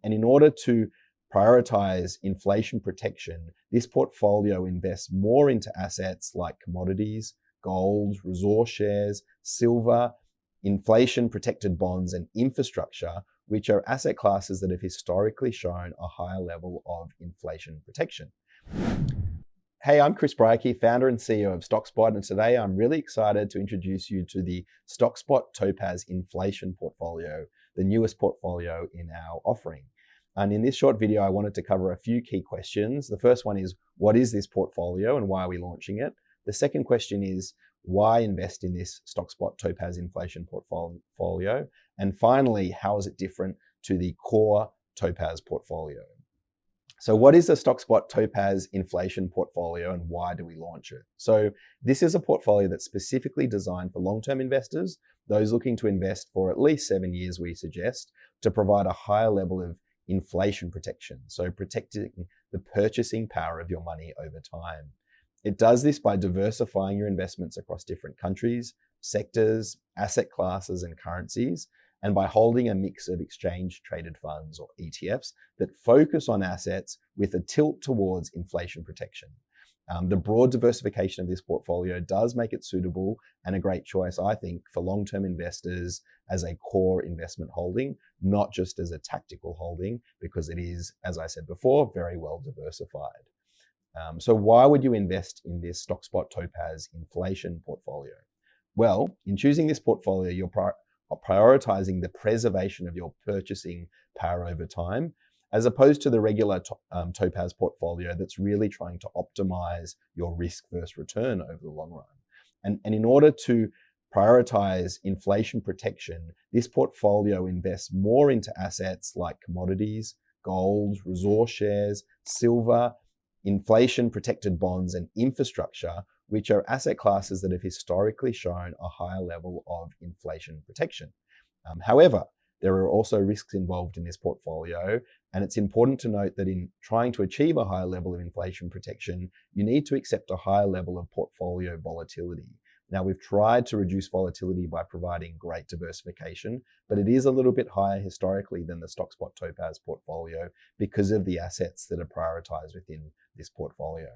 And in order to prioritize inflation protection, this portfolio invests more into assets like commodities, gold, resource shares, silver, inflation-protected bonds, and infrastructure, which are asset classes that have historically shown a higher level of inflation protection. Hey, I'm Chris Bryke, founder and CEO of Stockspot, and today I'm really excited to introduce you to the Stockspot Topaz Inflation portfolio, the newest portfolio in our offering. And in this short video, I wanted to cover a few key questions. The first one is, what is this portfolio and why are we launching it? The second question is, why invest in this Stockspot Topaz Inflation portfolio? And finally, how is it different to the core Topaz portfolio? So what is the Stockspot Topaz Inflation portfolio and why do we launch it? So this is a portfolio that's specifically designed for long-term investors, those looking to invest for at least 7 years, we suggest, to provide a higher level of inflation protection, so protecting the purchasing power of your money over time. It does this by diversifying your investments across different countries, sectors, asset classes, and currencies, and by holding a mix of exchange-traded funds, or ETFs, that focus on assets with a tilt towards inflation protection. The broad diversification of this portfolio does make it suitable and a great choice, I think, for long-term investors as a core investment holding, not just as a tactical holding, because it is, as I said before, very well diversified. So why would you invest in this Stockspot Topaz Inflation portfolio? Well, in choosing this portfolio, you're prioritizing the preservation of your purchasing power over time, as opposed to the regular Topaz portfolio that's really trying to optimize your risk versus return over the long run. And in order to prioritize inflation protection, this portfolio invests more into assets like commodities, gold, resource shares, silver, inflation-protected bonds, and infrastructure, which are asset classes that have historically shown a higher level of inflation protection. However, there are also risks involved in this portfolio, and it's important to note that in trying to achieve a higher level of inflation protection, you need to accept a higher level of portfolio volatility. Now, we've tried to reduce volatility by providing great diversification, but it is a little bit higher historically than the Stockspot Topaz portfolio because of the assets that are prioritized within this portfolio.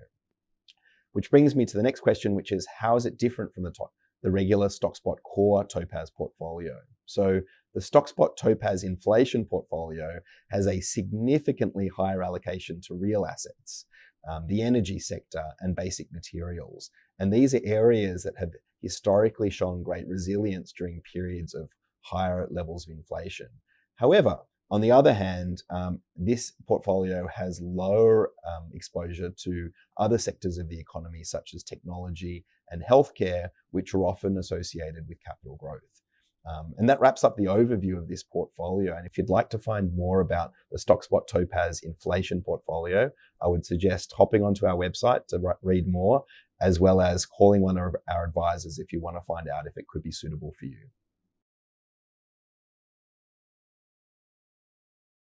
Which brings me to the next question, which is, how is it different from the regular Stockspot core Topaz portfolio? So the Stockspot Topaz Inflation portfolio has a significantly higher allocation to real assets, the energy sector, and basic materials. And these are areas that have historically shown great resilience during periods of higher levels of inflation. However, on the other hand, this portfolio has lower exposure to other sectors of the economy, such as technology and healthcare, which are often associated with capital growth. And that wraps up the overview of this portfolio. And if you'd like to find more about the Stockspot Topaz Inflation portfolio, I would suggest hopping onto our website to read more, as well as calling one of our advisors if you want to find out if it could be suitable for you.